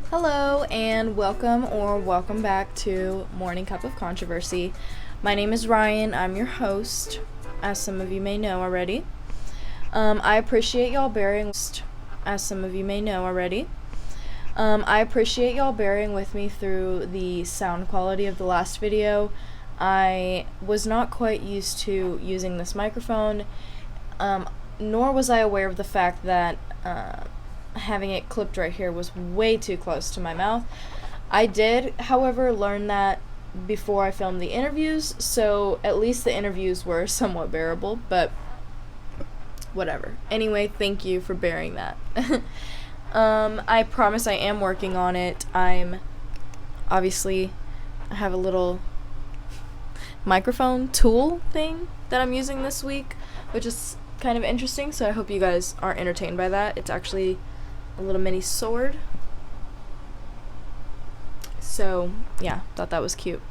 Hello and welcome back to Morning Cup of Controversy. My name is Ryan. I'm your host, as some of you may know already. I appreciate y'all bearing with me through the sound quality of the last video. I was not quite used to using this microphone, nor was I aware of the fact that having it clipped right here was way too close to my mouth. I did, however, learn that before I filmed the interviews, so at least the interviews were somewhat bearable, but whatever. Anyway, thank you for bearing that. I promise I am working on it. I have a little microphone tool thing that I'm using this week, which is kind of interesting, so I hope you guys are entertained by that. It's actually a little mini sword. So, yeah, thought that was cute.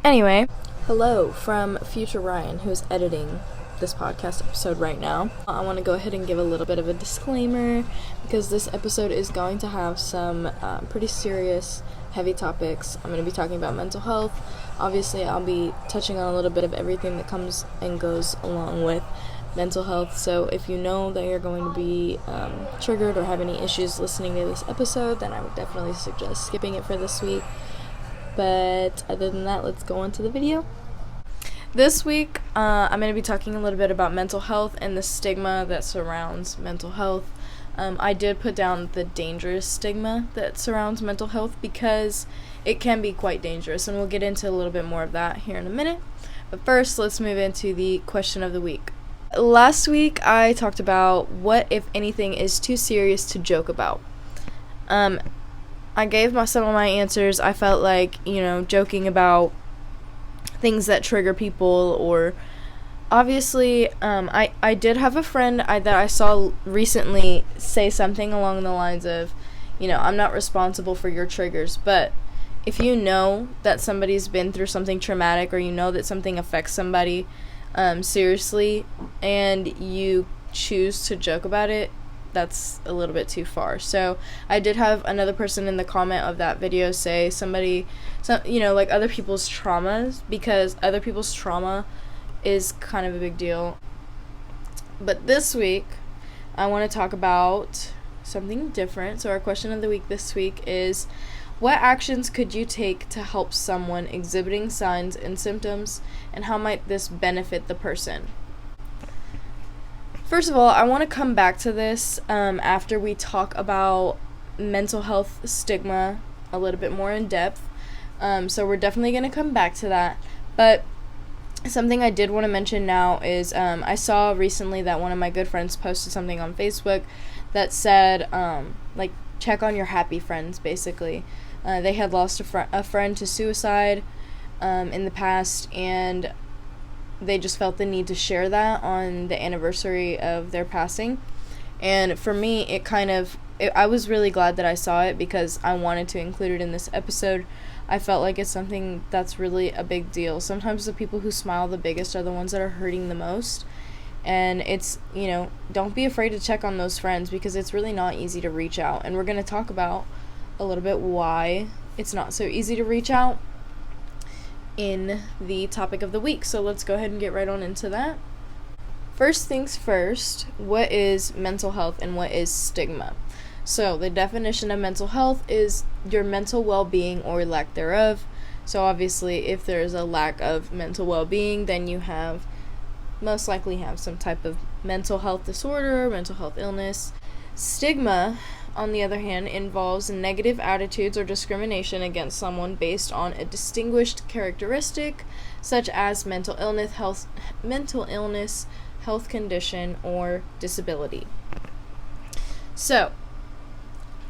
Anyway, hello from future Ryan, who is editing this podcast episode right now. I want to go ahead and give a little bit of a disclaimer, because this episode is going to have some pretty serious, heavy topics. I'm going to be talking about mental health. Obviously, I'll be touching on a little bit of everything that comes and goes along with mental health, so if you know that you're going to be triggered or have any issues listening to this episode, then I would definitely suggest skipping it for this week. But other than that, let's go on to the video. This week, I'm going to be talking a little bit about mental health and the stigma that surrounds mental health. I did put down the dangerous stigma that surrounds mental health because it can be quite dangerous, and we'll get into a little bit more of that here in a minute. But first, let's move into the question of the week. Last week, I talked about what, if anything, is too serious to joke about. I gave some of my answers. I felt like, joking about things that trigger people, or obviously, I did have a friend that I saw recently say something along the lines of, I'm not responsible for your triggers, but if you know that somebody's been through something traumatic, or you know that something affects somebody seriously, and you choose to joke about it, that's a little bit too far. So I did have another person in the comment of that video say like other people's traumas, because other people's trauma is kind of a big deal. But this week, I want to talk about something different. So our question of the week this week is, what actions could you take to help someone exhibiting signs and symptoms, and how might this benefit the person? First of all, I want to come back to this after we talk about mental health stigma a little bit more in depth. So we're definitely going to come back to that. But something I did want to mention now is I saw recently that one of my good friends posted something on Facebook that said, check on your happy friends, basically. They had lost a friend to suicide in the past, and they just felt the need to share that on the anniversary of their passing. And for me, I was really glad that I saw it, because I wanted to include it in this episode. I felt like it's something that's really a big deal. Sometimes the people who smile the biggest are the ones that are hurting the most. And it's, don't be afraid to check on those friends, because it's really not easy to reach out. And we're going to talk about a little bit why it's not so easy to reach out in the topic of the week. So let's go ahead and get right on into that. First things first, what is mental health and what is stigma? So the definition of mental health is your mental well-being or lack thereof. So obviously, if there's a lack of mental well-being, then you most likely have some type of mental health disorder, mental health illness. Stigma, on the other hand, involves negative attitudes or discrimination against someone based on a distinguished characteristic, such as mental illness, health condition, or disability. So,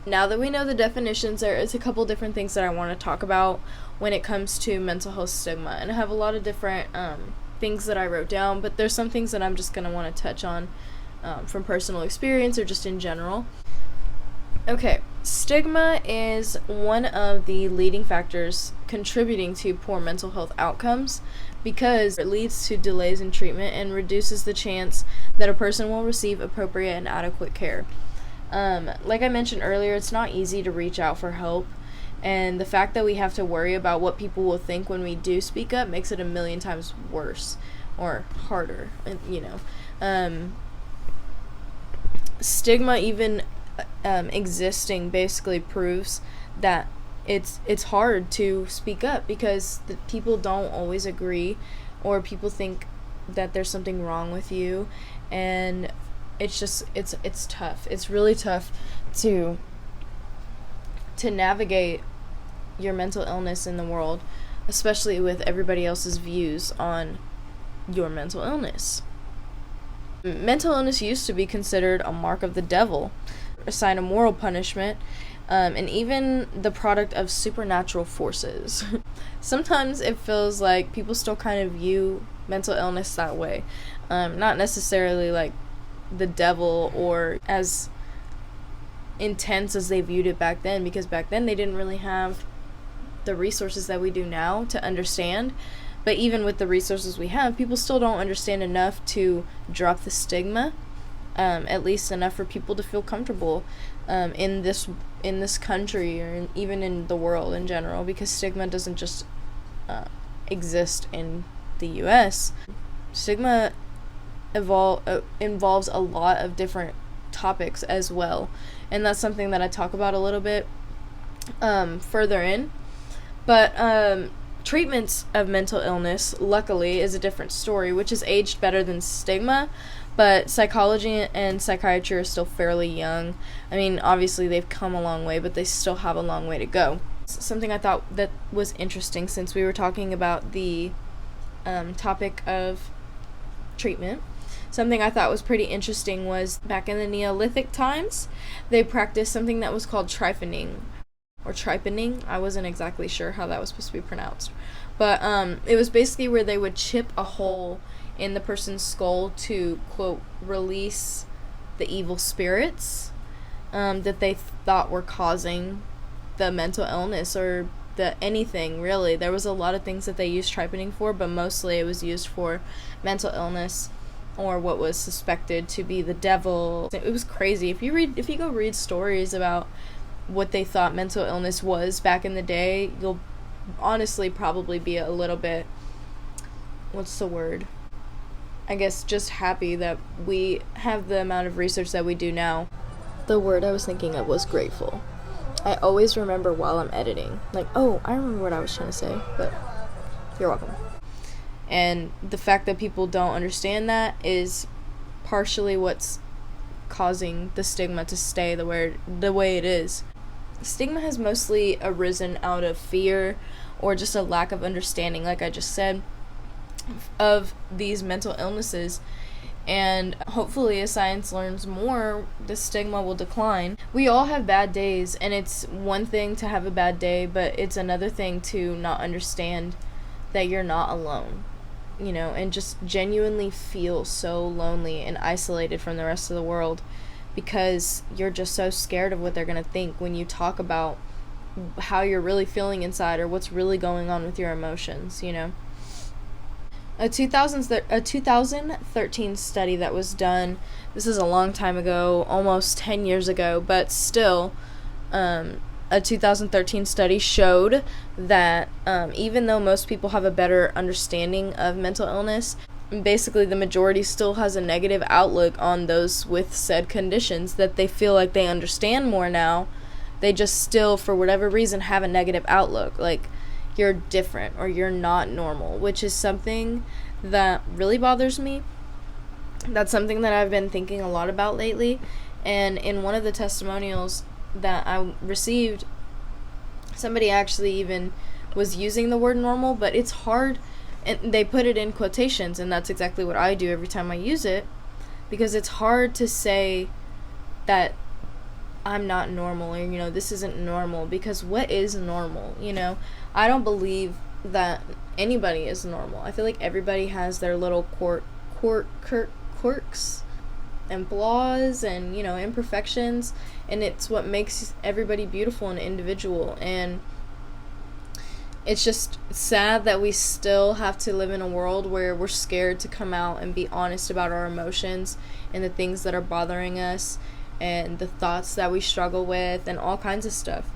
now that we know the definitions, there is a couple different things that I want to talk about when it comes to mental health stigma. And I have a lot of different things that I wrote down, but there's some things that I'm just going to want to touch on from personal experience or just in general. Okay, stigma is one of the leading factors contributing to poor mental health outcomes, because it leads to delays in treatment and reduces the chance that a person will receive appropriate and adequate care. Like I mentioned earlier, it's not easy to reach out for help. And the fact that we have to worry about what people will think when we do speak up makes it a million times worse or harder, Stigma even existing basically proves that it's hard to speak up because the people don't always agree, or people think that there's something wrong with you, and it's just it's tough. It's really tough to navigate your mental illness in the world, especially with everybody else's views on your mental illness. Mental illness used to be considered a mark of the devil, a sign of moral punishment, and even the product of supernatural forces. Sometimes it feels like people still kind of view mental illness that way. Not necessarily like the devil or as intense as they viewed it back then, because back then they didn't really have the resources that we do now to understand. But even with the resources we have, people still don't understand enough to drop the stigma, at least enough for people to feel comfortable in this country, or even in the world in general, because stigma doesn't just exist in the US. Stigma involves a lot of different topics as well, and that's something that I talk about a little bit further in. But treatments of mental illness, luckily, is a different story, which is aged better than stigma, but psychology and psychiatry are still fairly young. I mean, obviously they've come a long way, but they still have a long way to go. Something I thought that was interesting, since we were talking about the topic of treatment, something I thought was pretty interesting was back in the Neolithic times, they practiced something that was called triphening, or triphening. I wasn't exactly sure how that was supposed to be pronounced, but it was basically where they would chip a hole in the person's skull to, quote, release the evil spirits that they thought were causing the mental illness, or anything really. There was a lot of things that they used triphening for, but mostly it was used for mental illness or what was suspected to be the devil. It was crazy. If you go read stories about what they thought mental illness was back in the day, you'll honestly probably be a little bit, what's the word? I guess just happy that we have the amount of research that we do now. The word I was thinking of was grateful. I always remember while I'm editing, like, oh, I remember what I was trying to say, but you're welcome. And the fact that people don't understand that is partially what's causing the stigma to stay the way it is. Stigma has mostly arisen out of fear or just a lack of understanding, like I just said, of these mental illnesses. And hopefully as science learns more, the stigma will decline. We all have bad days, and it's one thing to have a bad day, but it's another thing to not understand that you're not alone, and just genuinely feel so lonely and isolated from the rest of the world, because you're just so scared of what they're going to think when you talk about how you're really feeling inside, or what's really going on with your emotions. A 2013 study that was done, this is a long time ago, almost 10 years ago, but still, a 2013 study showed that even though most people have a better understanding of mental illness, basically the majority still has a negative outlook on those with said conditions, that they feel like they understand more now. They just still, for whatever reason, have a negative outlook, like you're different or you're not normal, which is something that really bothers me. That's something that I've been thinking a lot about lately. And in one of the testimonials that I received, somebody actually even was using the word normal, but it's hard, and they put it in quotations, and that's exactly what I do every time I use it, because it's hard to say that I'm not normal, or this isn't normal, because what is normal? I don't believe that anybody is normal. I feel like everybody has their little quirks and flaws and imperfections, and it's what makes everybody beautiful and individual. And it's just sad that we still have to live in a world where we're scared to come out and be honest about our emotions and the things that are bothering us, and the thoughts that we struggle with and all kinds of stuff.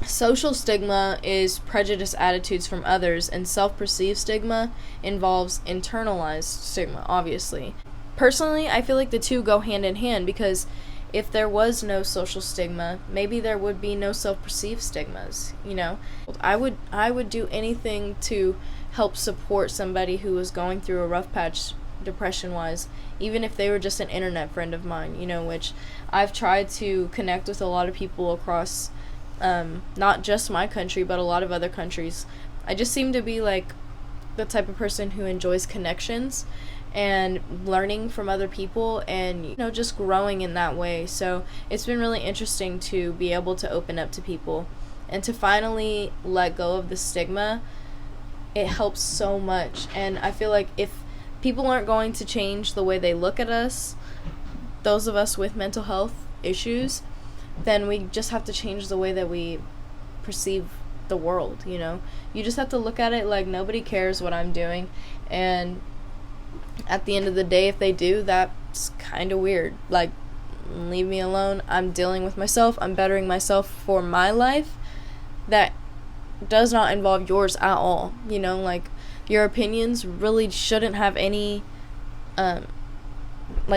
Social stigma is prejudiced attitudes from others, and self-perceived stigma involves internalized stigma, obviously. Personally, I feel like the two go hand in hand, because if there was no social stigma, maybe there would be no self-perceived stigmas, you know? I would do anything to help support somebody who was going through a rough patch depression-wise, even if they were just an internet friend of mine, you know, which I've tried to connect with a lot of people across not just my country, but a lot of other countries. I just seem to be like the type of person who enjoys connections and learning from other people and, you know, just growing in that way. So it's been really interesting to be able to open up to people and to finally let go of the stigma. It helps so much. And I feel like if people aren't going to change the way they look at us, those of us with mental health issues, then we just have to change the way that we perceive the world, you know? You just have to look at it like nobody cares what I'm doing, and at the end of the day, if they do, that's kind of weird. Like, leave me alone. I'm dealing with myself. I'm bettering myself for my life. That does not involve yours at all, you know? Like, your opinions really shouldn't have any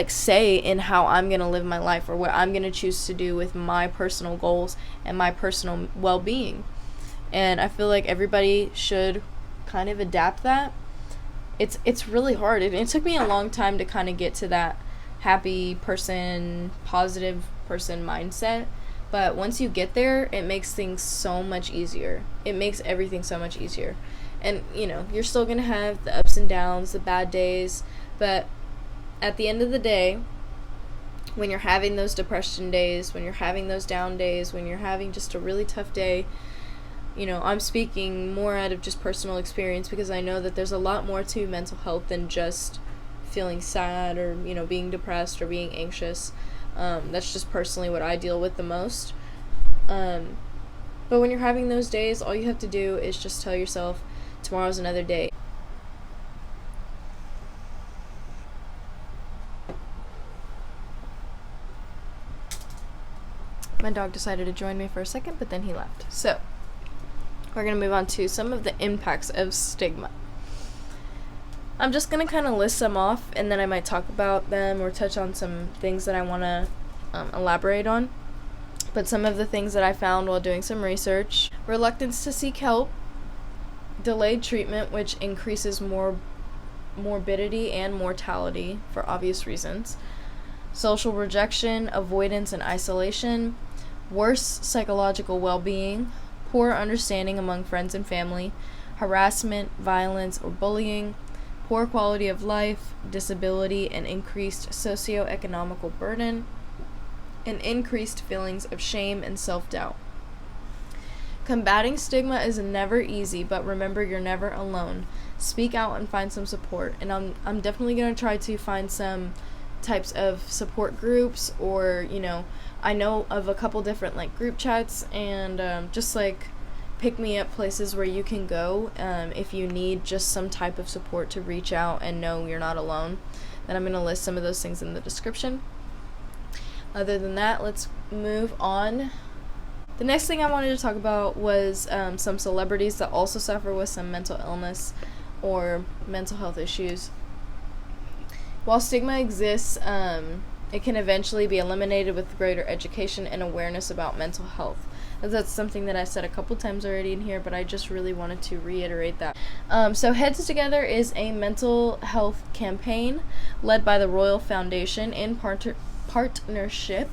say in how I'm going to live my life or what I'm going to choose to do with my personal goals and my personal well-being. And I feel like everybody should kind of adapt that. It's really hard. It took me a long time to kind of get to that happy person, positive person mindset. But once you get there, it makes things so much easier. It makes everything so much easier. And, you know, you're still going to have the ups and downs, the bad days, but at the end of the day, when you're having those depression days, when you're having those down days, when you're having just a really tough day, you know, I'm speaking more out of just personal experience, because I know that there's a lot more to mental health than just feeling sad or, you know, being depressed or being anxious. That's just personally what I deal with the most. But when you're having those days, all you have to do is just tell yourself, tomorrow's another day. My dog decided to join me for a second, but then he left. So, we're going to move on to some of the impacts of stigma. I'm just going to kind of list some off, and then I might talk about them or touch on some things that I want to elaborate on. But some of the things that I found while doing some research: reluctance to seek help, delayed treatment, which increases morbidity and mortality for obvious reasons, social rejection, avoidance and isolation, worse psychological well-being, poor understanding among friends and family, harassment, violence, or bullying, poor quality of life, disability, and increased socioeconomical burden, and increased feelings of shame and self-doubt. Combating stigma is never easy, but remember, you're never alone. Speak out and find some support. And I'm definitely going to try to find some types of support groups, or, you know, I know of a couple different like group chats and just like pick me up places where you can go if you need just some type of support to reach out and know you're not alone. And I'm going to list some of those things in the description. Other than that, let's move on. The next thing I wanted to talk about was some celebrities that also suffer with some mental illness or mental health issues. While stigma exists, it can eventually be eliminated with greater education and awareness about mental health. That's something that I said a couple times already in here, but I just really wanted to reiterate that. So Heads Together is a mental health campaign led by the Royal Foundation in partnership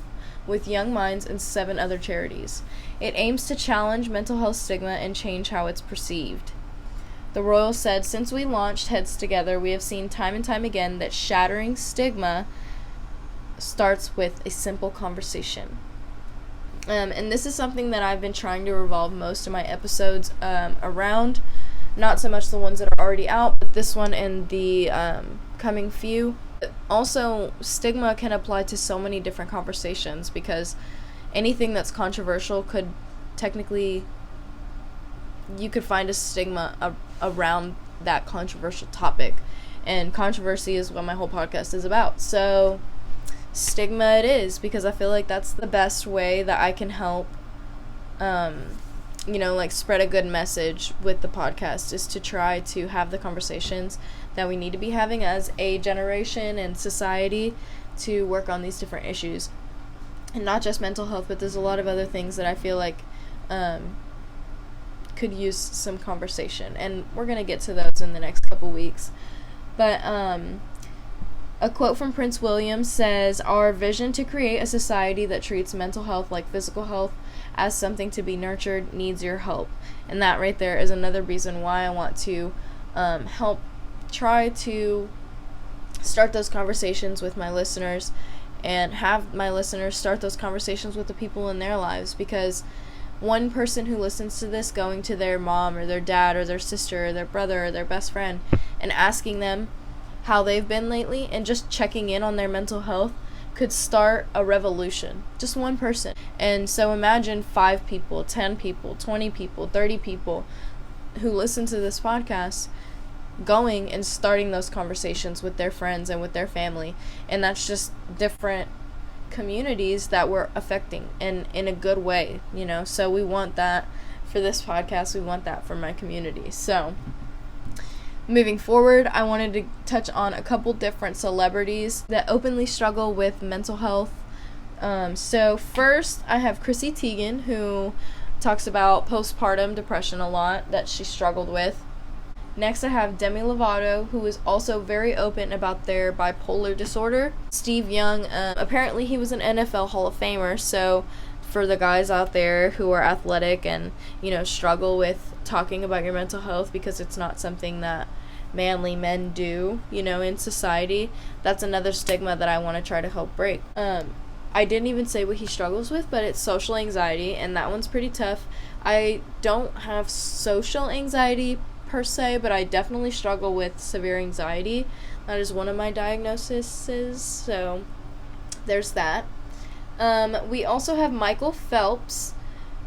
with Young Minds and 7 other charities. It aims to challenge mental health stigma and change how it's perceived. The Royal said, "Since we launched Heads Together, we have seen time and time again that shattering stigma starts with a simple conversation." And this is something that I've been trying to revolve most of my episodes around. Not so much the ones that are already out, but this one and the coming few. Also, stigma can apply to so many different conversations, because anything that's controversial could technically, you could find a stigma around that controversial topic. And controversy is what my whole podcast is about. So stigma it is, because I feel like that's the best way that I can help spread a good message with the podcast, is to try to have the conversations that we need to be having as a generation and society to work on these different issues. And not just mental health, but there's a lot of other things that I feel like could use some conversation, and we're going to get to those in the next couple weeks. But a quote from Prince William says, "Our vision to create a society that treats mental health like physical health as something to be nurtured needs your help." And that right there is another reason why I want to help try to start those conversations with my listeners, and have my listeners start those conversations with the people in their lives, because one person who listens to this going to their mom or their dad or their sister or their brother or their best friend and asking them how they've been lately and just checking in on their mental health could start a revolution. Just one person. And so imagine 5 people, 10 people, 20 people, 30 people who listen to this podcast going and starting those conversations with their friends and with their family. And that's just different communities that we're affecting in a good way, so we want that for this podcast. We want that for my community. So moving forward, I wanted to touch on a couple different celebrities that openly struggle with mental health. So first I have Chrissy Teigen, who talks about postpartum depression a lot that she struggled with. Next, I have Demi Lovato, who is also very open about their bipolar disorder. Steve Young, apparently he was an NFL Hall of Famer, so for the guys out there who are athletic and, struggle with talking about your mental health because it's not something that manly men do, in society, that's another stigma that I want to try to help break. I didn't even say what he struggles with, but it's social anxiety, and that one's pretty tough. I don't have social anxiety per se, but I definitely struggle with severe anxiety. That is one of my diagnoses, so there's that. We also have Michael Phelps.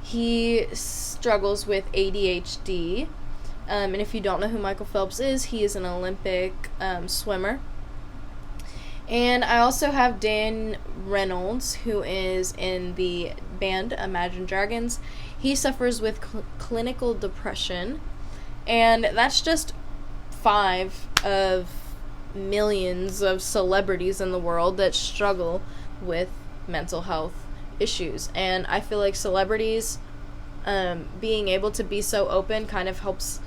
He struggles with ADHD, and if you don't know who Michael Phelps is, he is an Olympic swimmer. And I also have Dan Reynolds, who is in the band Imagine Dragons. He suffers with clinical depression. And that's just 5 of millions of celebrities in the world that struggle with mental health issues. And I feel like celebrities being able to be so open kind of helps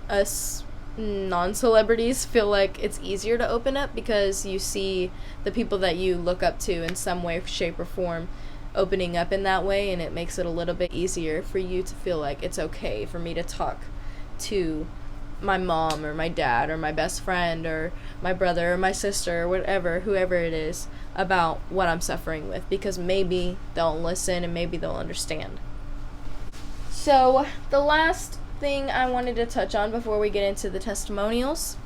us non-celebrities feel like it's easier to open up, because you see the people that you look up to in some way, shape, or form opening up in that way, and it makes it a little bit easier for you to feel like it's okay for me to talk to my mom or my dad or my best friend or my brother or my sister or whoever it is, about what I'm suffering with, because maybe they'll listen and maybe they'll understand. So the last thing I wanted to touch on before we get into the testimonials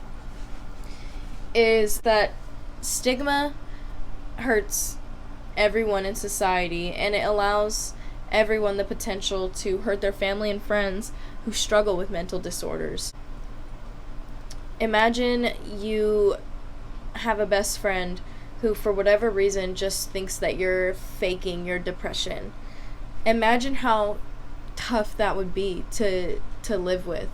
is that stigma hurts everyone in society, and it allows everyone the potential to hurt their family and friends who struggle with mental disorders. Imagine you have a best friend who, for whatever reason, just thinks that you're faking your depression. Imagine how tough that would be to live with,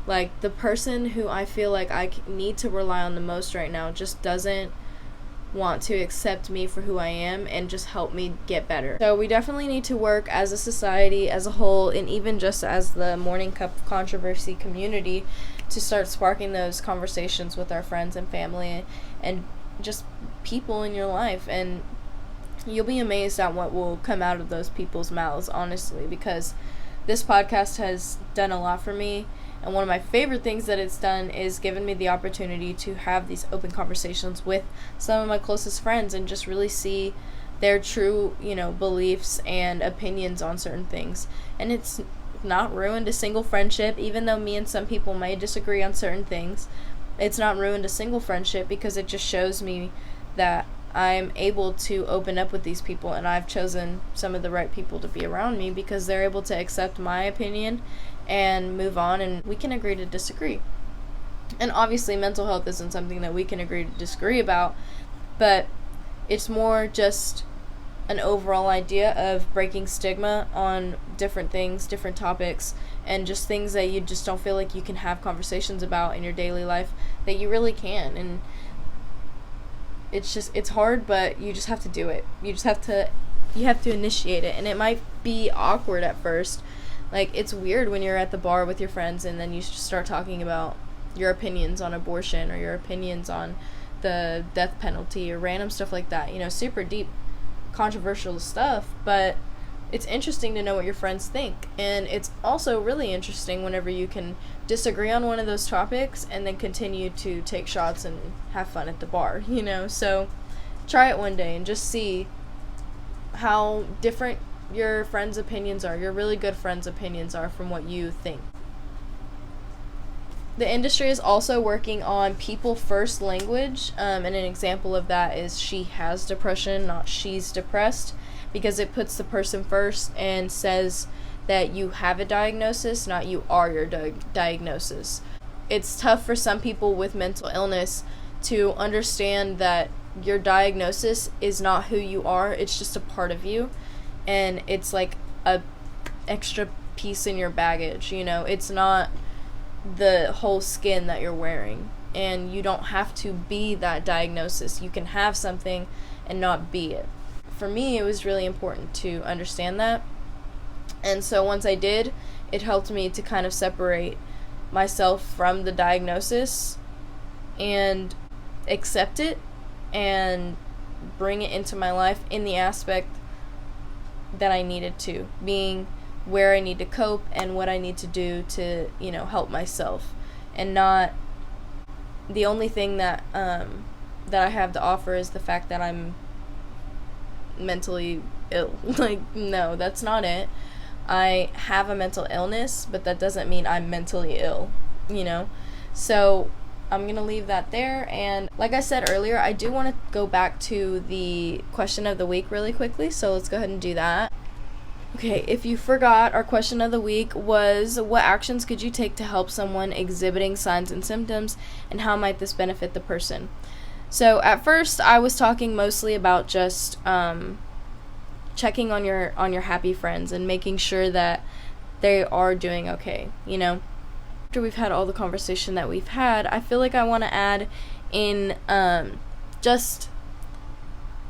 Like, the person who I feel like I need to rely on the most right now just doesn't want to accept me for who I am and just help me get better. So we definitely need to work as a society as a whole, and even just as the Morning Cup of Controversy community, to start sparking those conversations with our friends and family and just people in your life. And you'll be amazed at what will come out of those people's mouths, honestly, because this podcast has done a lot for me. And one of my favorite things that it's done is given me the opportunity to have these open conversations with some of my closest friends and just really see their true, beliefs and opinions on certain things. And it's not ruined a single friendship, even though me and some people may disagree on certain things. It's not ruined a single friendship, because it just shows me that I'm able to open up with these people, and I've chosen some of the right people to be around me because they're able to accept my opinion and move on, and we can agree to disagree. And obviously mental health isn't something that we can agree to disagree about, but It's more just an overall idea of breaking stigma on different things, different topics, and just things that you just don't feel like you can have conversations about in your daily life that you really can. And it's hard, but you just have to do it. You have to initiate it, and it might be awkward at first. Like, it's weird when you're at the bar with your friends and then you just start talking about your opinions on abortion or your opinions on the death penalty or random stuff like that, super deep controversial stuff, but it's interesting to know what your friends think. And it's also really interesting whenever you can disagree on one of those topics and then continue to take shots and have fun at the bar, so try it one day and just see how different your friends' opinions are, your really good friends' opinions are from what you think. The industry is also working on people first language, and an example of that is she has depression, not she's depressed, because it puts the person first and says that you have a diagnosis, not you are your diagnosis. It's tough for some people with mental illness to understand that your diagnosis is not who you are, it's just a part of you, and it's like a extra piece in your baggage, it's not the whole skin that you're wearing, and you don't have to be that diagnosis. You can have something and not be it. For me, it was really important to understand that, and so once I did, it helped me to kind of separate myself from the diagnosis and accept it and bring it into my life in the aspect that I needed to, being where I need to cope and what I need to do to, help myself, and not the only thing that that I have to offer is the fact that I'm mentally ill. Like, no, that's not it. I have a mental illness, but that doesn't mean I'm mentally ill, So I'm going to leave that there, and like I said earlier, I do want to go back to the question of the week really quickly, so let's go ahead and do that. Okay, if you forgot, our question of the week was, what actions could you take to help someone exhibiting signs and symptoms, and how might this benefit the person? So at first, I was talking mostly about just checking on your happy friends and making sure that they are doing okay, After we've had all the conversation that we've had, I feel like I want to add in just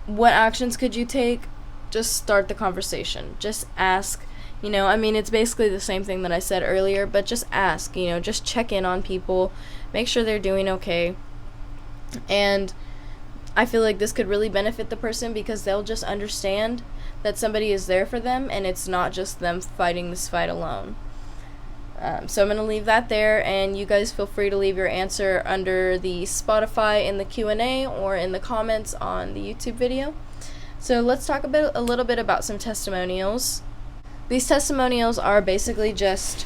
what actions could you take. Just start the conversation. Just ask, it's basically the same thing that I said earlier, but just ask, just check in on people, make sure they're doing okay. And I feel like this could really benefit the person because they'll just understand that somebody is there for them and it's not just them fighting this fight alone. So I'm going to leave that there, and you guys feel free to leave your answer under the Spotify in the Q&A or in the comments on the YouTube video. So let's talk a little bit about some testimonials. These testimonials are basically just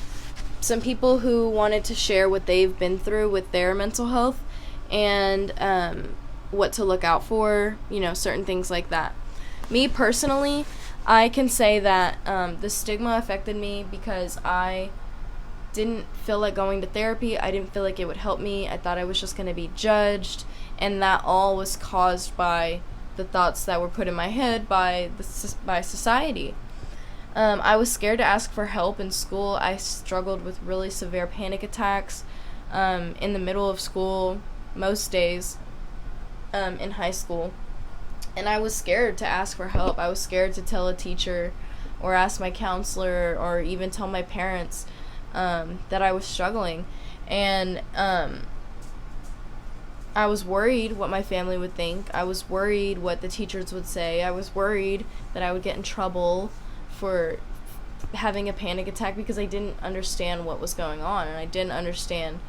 some people who wanted to share what they've been through with their mental health and what to look out for, certain things like that. Me personally, I can say that the stigma affected me because I didn't feel like going to therapy. I didn't feel like it would help me. I thought I was just going to be judged, and that all was caused by the thoughts that were put in my head by society. I was scared to ask for help in school. I struggled with really severe panic attacks in the middle of school, most days in high school. And I was scared to ask for help. I was scared to tell a teacher or ask my counselor or even tell my parents that I was struggling. And I was worried what my family would think. I was worried what the teachers would say. I was worried that I would get in trouble for having a panic attack because I didn't understand what was going on, and I didn't understand,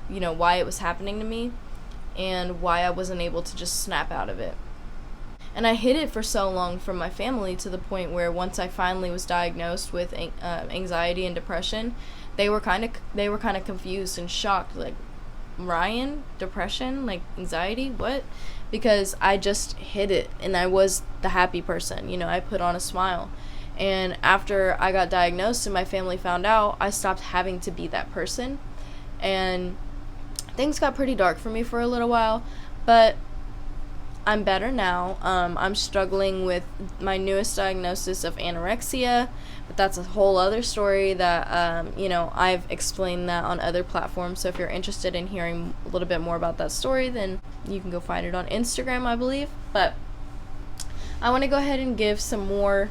why it was happening to me and why I wasn't able to just snap out of it. And I hid it for so long from my family to the point where once I finally was diagnosed with anxiety and depression, they were kind of confused and shocked, like, Ryan, depression, like anxiety, what? Because I just hid it, and I was the happy person, I put on a smile. And after I got diagnosed and my family found out, I stopped having to be that person, and things got pretty dark for me for a little while. But I'm better now. I'm struggling with my newest diagnosis of anorexia, but that's a whole other story that, I've explained that on other platforms. So if you're interested in hearing a little bit more about that story, then you can go find it on Instagram, I believe. But I want to go ahead and give some more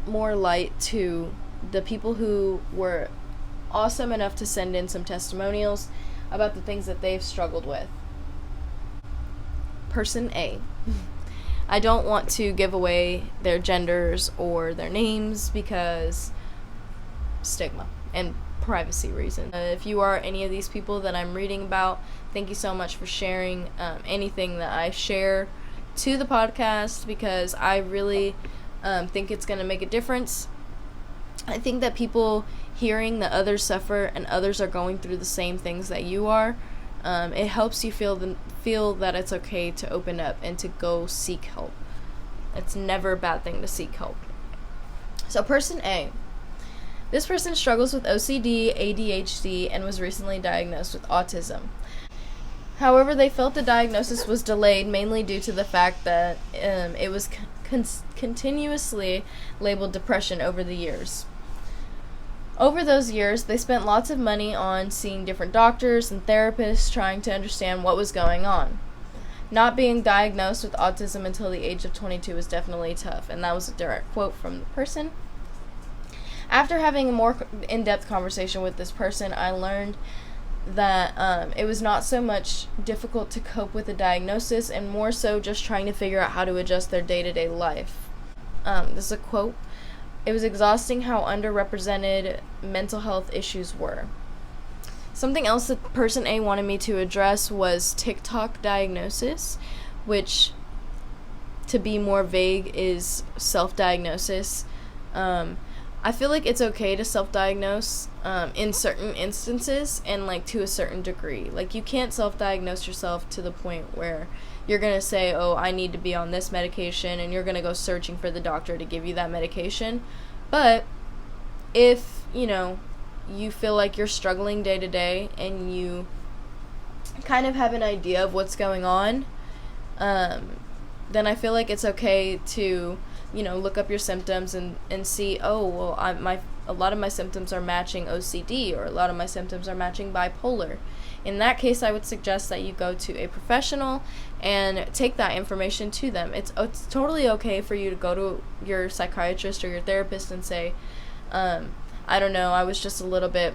light to the people who were awesome enough to send in some testimonials about the things that they've struggled with. Person A. I don't want to give away their genders or their names because stigma and privacy reasons. If you are any of these people that I'm reading about, thank you so much for sharing anything that I share to the podcast, because I really think it's going to make a difference. I think that people hearing that others suffer and others are going through the same things that you are, it helps you feel that it's okay to open up and to go seek help. It's never a bad thing to seek help. So person A. This person struggles with OCD, ADHD, and was recently diagnosed with autism. However, they felt the diagnosis was delayed mainly due to the fact that it was continuously labeled depression over the years. Over those years, they spent lots of money on seeing different doctors and therapists trying to understand what was going on. Not being diagnosed with autism until the age of 22 was definitely tough, and that was a direct quote from the person. After having a more in-depth conversation with this person, I learned that it was not so much difficult to cope with the diagnosis and more so just trying to figure out how to adjust their day-to-day life. This is a quote. It was exhausting how underrepresented mental health issues were. Something else that person A wanted me to address was TikTok diagnosis, which, to be more vague, is self-diagnosis. I feel like it's okay to self-diagnose in certain instances and to a certain degree. You can't self-diagnose yourself to the point where you're going to say, oh, I need to be on this medication, and you're going to go searching for the doctor to give you that medication. But if, you feel like you're struggling day to day and you kind of have an idea of what's going on, then I feel like it's okay to, look up your symptoms and see, oh, well, a lot of my symptoms are matching OCD, or a lot of my symptoms are matching bipolar. In that case, I would suggest that you go to a professional and take that information to them. It's totally okay for you to go to your psychiatrist or your therapist and say, I don't know, I was just a little bit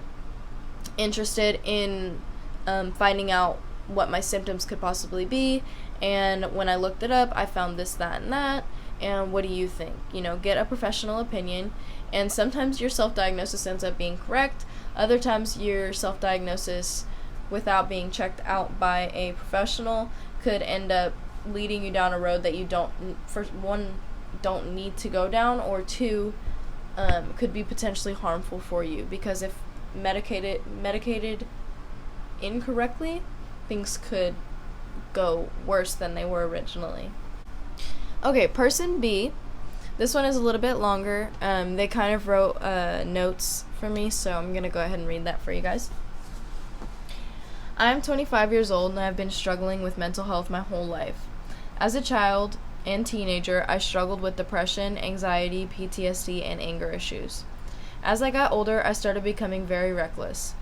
interested in finding out what my symptoms could possibly be, and when I looked it up, I found this, that, and that, and what do you think? Get a professional opinion, and sometimes your self-diagnosis ends up being correct. Other times your self-diagnosis, without being checked out by a professional, could end up leading you down a road that you don't need to go down, or two, could be potentially harmful for you, because if medicated incorrectly, things could go worse than they were originally. Okay, person B. This one is a little bit longer. They kind of wrote notes for me, so I'm going to go ahead and read that for you guys. I'm 25 years old and I've been struggling with mental health my whole life. As a child and teenager, I struggled with depression, anxiety, PTSD, and anger issues. As I got older, I started becoming very reckless.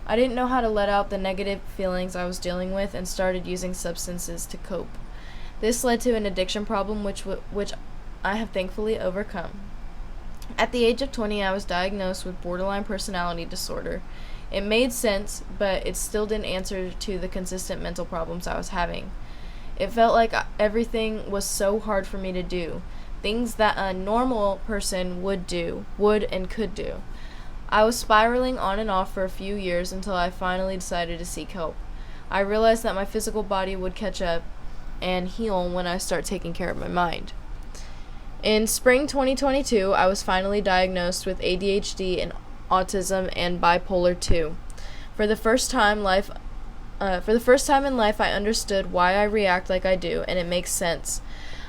I didn't know how to let out the negative feelings I was dealing with and started using substances to cope. This led to an addiction problem which I have thankfully overcome. At the age of 20, I was diagnosed with borderline personality disorder. It made sense, but it still didn't answer to the consistent mental problems I was having. It felt like everything was so hard for me to do, things that a normal person would and could do. I was spiraling on and off for a few years until I finally decided to seek help. I realized that my physical body would catch up and heal when I start taking care of my mind. In spring 2022, I was finally diagnosed with ADHD and autism and bipolar 2. For the first time in life, I understood why I react like I do, and it makes sense.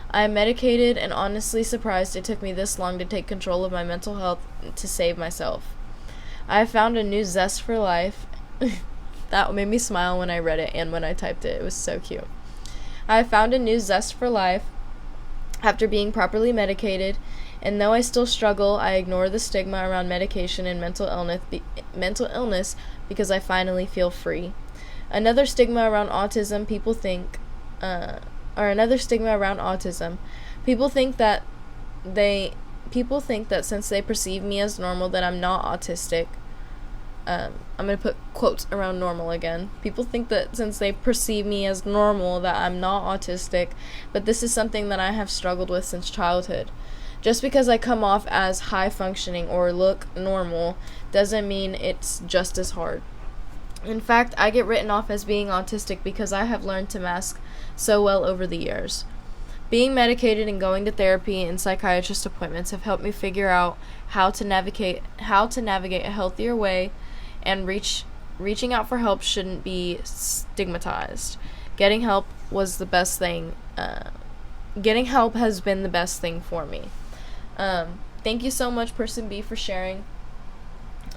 I am medicated and honestly surprised it took me this long to take control of my mental health to save myself. I have found a new zest for life. That made me smile when I read it and when I typed it. It was so cute. I found a new zest for life after being properly medicated, and though I still struggle, I ignore the stigma around medication and mental illness because I finally feel free. Another stigma around autism, people think that since they perceive me as normal that I'm not autistic. I'm going to put quotes around normal again. People think that since they perceive me as normal that I'm not autistic, but this is something that I have struggled with since childhood. Just because I come off as high functioning or look normal doesn't mean it's just as hard. In fact, I get written off as being autistic because I have learned to mask so well over the years. Being medicated and going to therapy and psychiatrist appointments have helped me figure out how to navigate a healthier way, and reaching out for help shouldn't be stigmatized. Getting help was the best thing. Getting help has been the best thing for me. Thank you so much, Person B, for sharing.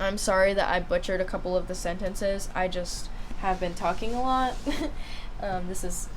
I'm sorry that I butchered a couple of the sentences. I just have been talking a lot. This is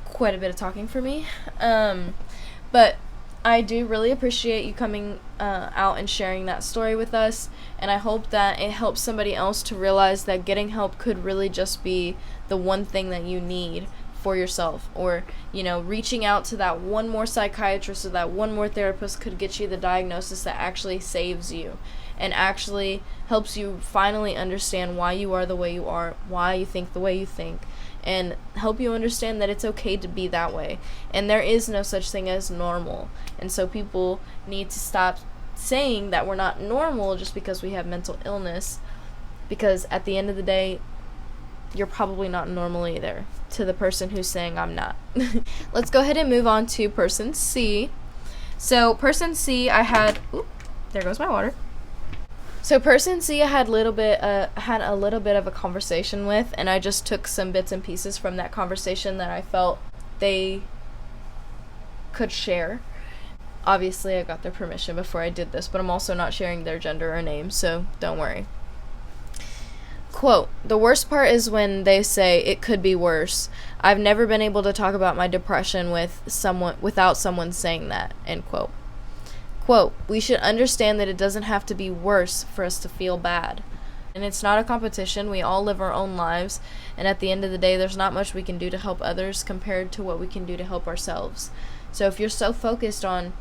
quite a bit of talking for me. But I do really appreciate you coming out and sharing that story with us, and I hope that it helps somebody else to realize that getting help could really just be the one thing that you need for yourself, or reaching out to that one more psychiatrist or that one more therapist could get you the diagnosis that actually saves you and actually helps you finally understand why you are the way you are, why you think the way you think, and help you understand that it's okay to be that way, and there is no such thing as normal. And so people need to stop saying that we're not normal just because we have mental illness, because at the end of the day, you're probably not normal either, to the person who's saying I'm not. Let's go ahead and move on to Person C. So Person C, there goes my water. So Person C, I had a little bit of a conversation with, and I just took some bits and pieces from that conversation that I felt they could share. Obviously, I got their permission before I did this, but I'm also not sharing their gender or name, so don't worry. Quote, "The worst part is when they say it could be worse. I've never been able to talk about my depression without someone saying that." End quote. Quote, "We should understand that it doesn't have to be worse for us to feel bad. And it's not a competition. We all live our own lives. And at the end of the day, there's not much we can do to help others compared to what we can do to help ourselves. So if you're so focused on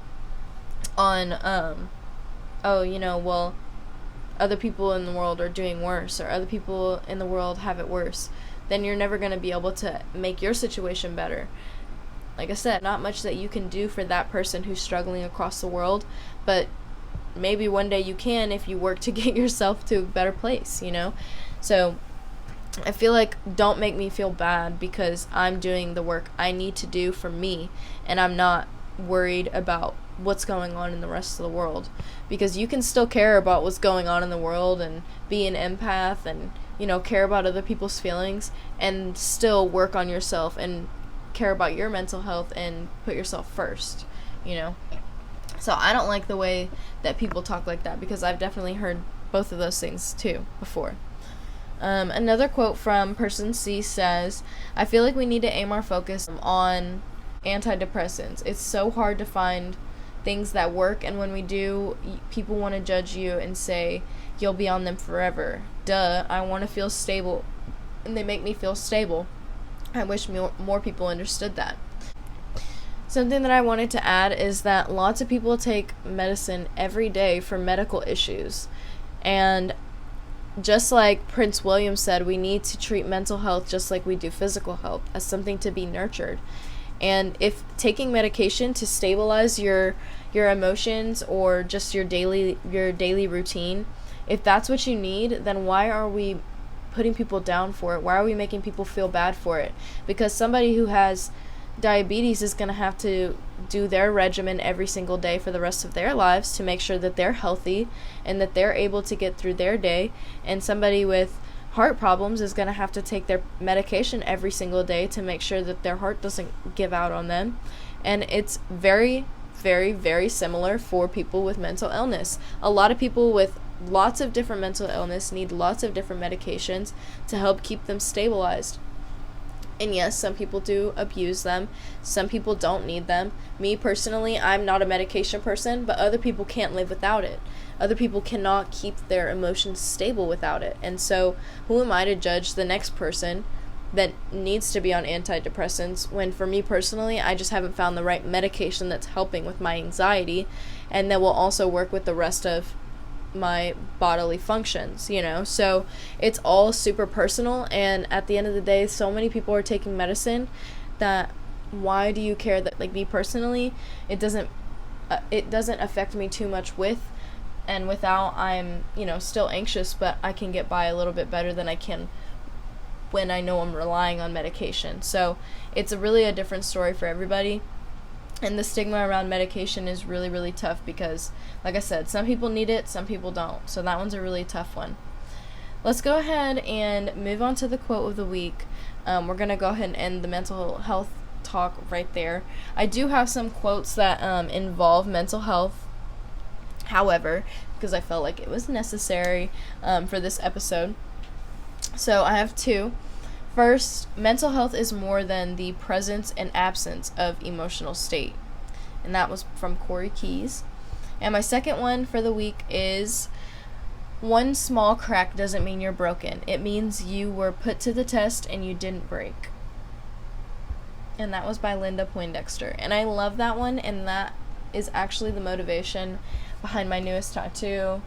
other people in the world are doing worse, or other people in the world have it worse, then you're never going to be able to make your situation better. Like I said, not much that you can do for that person who's struggling across the world, but maybe one day you can if you work to get yourself to a better place, So I feel like don't make me feel bad because I'm doing the work I need to do for me, and I'm not worried about what's going on in the rest of the world, because you can still care about what's going on in the world and be an empath and care about other people's feelings and still work on yourself and care about your mental health and put yourself first. So I don't like the way that people talk like that, because I've definitely heard both of those things too before. Another quote from Person C says, "I feel like we need to aim our focus on antidepressants. It's so hard to find things that work, and when we do, people want to judge you and say you'll be on them forever. Duh, I want to feel stable, and they make me feel stable. I wish more people understood that." Something that I wanted to add is that lots of people take medicine every day for medical issues, and just like Prince William said, we need to treat mental health just like we do physical health, as something to be nurtured. And if taking medication to stabilize your emotions or just your daily routine, if that's what you need, then why are we putting people down for it? Why are we making people feel bad for it? Because somebody who has diabetes is going to have to do their regimen every single day for the rest of their lives to make sure that they're healthy and that they're able to get through their day. And somebody with heart problems is going to have to take their medication every single day to make sure that their heart doesn't give out on them. And it's very, very, very similar for people with mental illness. A lot of people with lots of different mental illness need lots of different medications to help keep them stabilized. And yes, some people do abuse them. Some people don't need them. Me personally, I'm not a medication person, but other people can't live without it. Other people cannot keep their emotions stable without it. And so, who am I to judge the next person that needs to be on antidepressants when, for me personally, I just haven't found the right medication that's helping with my anxiety and that will also work with the rest of my bodily functions, you know? So it's all super personal, and at the end of the day, so many people are taking medicine that why do you care? That, like, me personally, it doesn't affect me too much with and without. I'm, you know, still anxious, but I can get by a little bit better than I can when I know I'm relying on medication. So it's really a different story for everybody. And the stigma around medication is really, really tough because, like I said, some people need it, some people don't. So that one's a really tough one. Let's go ahead and move on to the quote of the week. We're going to go ahead and end the mental health talk right there. I do have some quotes that involve mental health, however, because I felt like it was necessary for this episode. So I have two. First, mental health is more than the presence and absence of emotional state. And that was from Corey Keyes. And my second one for the week is, one small crack doesn't mean you're broken. It means you were put to the test and you didn't break. And that was by Linda Poindexter. And I love that one, and that is actually the motivation behind my newest tattoo,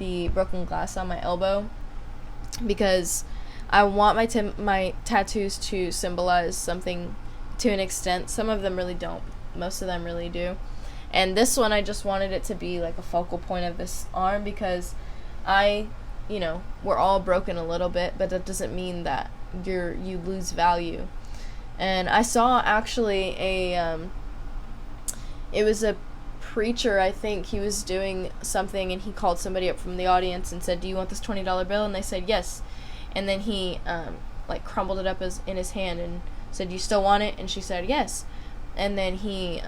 the broken glass on my elbow, because I want my tattoos to symbolize something to an extent. Some of them really don't. Most of them really do. And this one, I just wanted it to be like a focal point of this arm because we're all broken a little bit, but that doesn't mean that you lose value. And I saw actually it was a preacher, I think. He was doing something and he called somebody up from the audience and said, "Do you want this $20 bill?" And they said yes. And then he crumbled it up in his hand and said, "You still want it?" And she said yes. And then he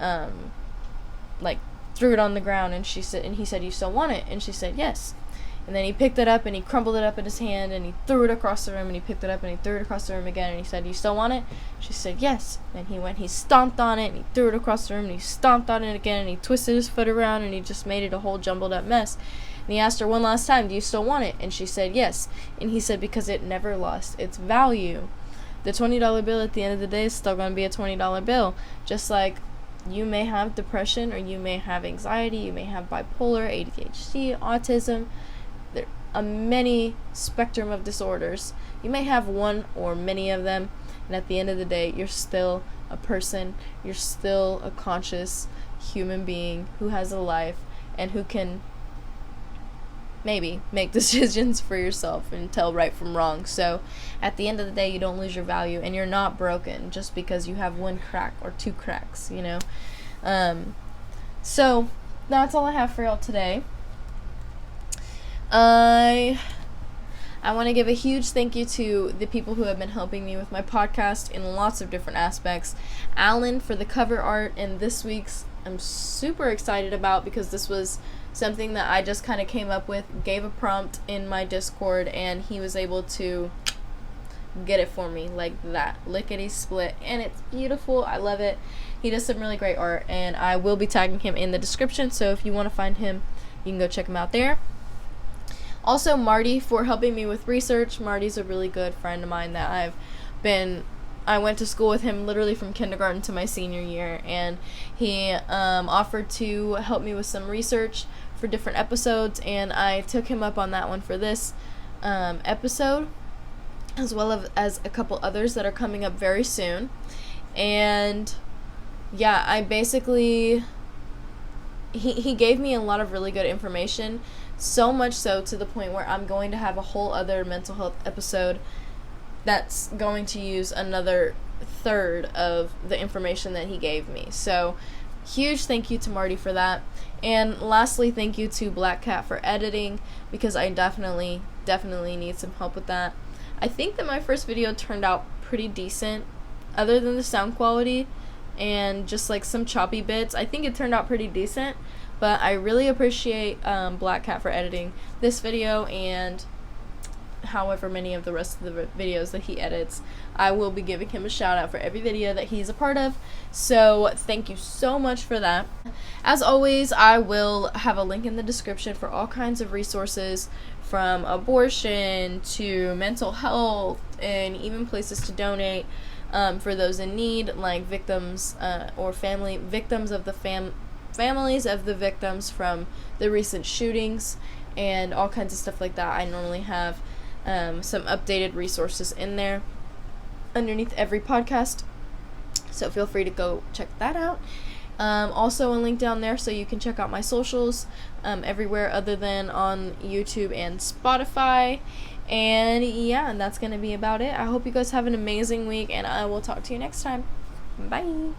threw it on the ground, and he said, "You still want it?" And she said yes. And then he picked it up and he crumbled it up in his hand and he threw it across the room, and he picked it up and he threw it across the room again, and he said, "You still want it?" She said yes. And he stomped on it and he threw it across the room and he stomped on it again and he twisted his foot around and he just made it a whole jumbled up mess. And he asked her one last time, "Do you still want it?" And she said yes. And he said, because it never lost its value. The $20 bill at the end of the day is still going to be a $20 bill. Just like you may have depression, or you may have anxiety, you may have bipolar, ADHD, autism. There are many spectrum of disorders. You may have one or many of them. And at the end of the day, you're still a person. You're still a conscious human being who has a life and who can maybe make decisions for yourself and tell right from wrong. So at the end of the day, you don't lose your value, and you're not broken just because you have one crack or two cracks, you know. So that's all I have for y'all today. I want to give a huge thank you to the people who have been helping me with my podcast in lots of different aspects. Alan for the cover art, and this week's I'm super excited about because this was something that I just kind of came up with, gave a prompt in my Discord, and he was able to get it for me like that, lickety split, and it's beautiful. I love it. He does some really great art, and I will be tagging him in the description, so if you want to find him, you can go check him out there. Also, Marty for helping me with research. Marty's a really good friend of mine that I went to school with him literally from kindergarten to my senior year, and he offered to help me with some research for different episodes, and I took him up on that one for this episode, as well as a couple others that are coming up very soon. And yeah, I basically he gave me a lot of really good information, so much so to the point where I'm going to have a whole other mental health episode that's going to use another third of the information that he gave me. So huge thank you to Marty for that. And lastly, thank you to Black Cat for editing, because I definitely need some help with that. I think that my first video turned out pretty decent, other than the sound quality and just like some choppy bits. I think it turned out pretty decent, but I really appreciate Black Cat for editing this video and however many of the rest of the videos that he edits. I will be giving him a shout out for every video that he's a part of, so thank you so much for that. As always, I will have a link in the description for all kinds of resources, from abortion to mental health, and even places to donate for those in need, like victims or victims of the families of the victims from the recent shootings, and all kinds of stuff like that. I normally have some updated resources in there underneath every podcast, so feel free to go check that out. Also a link down there so you can check out my socials everywhere other than on YouTube and Spotify. And yeah, and that's gonna be about it. I hope you guys have an amazing week, and I will talk to you next time. Bye.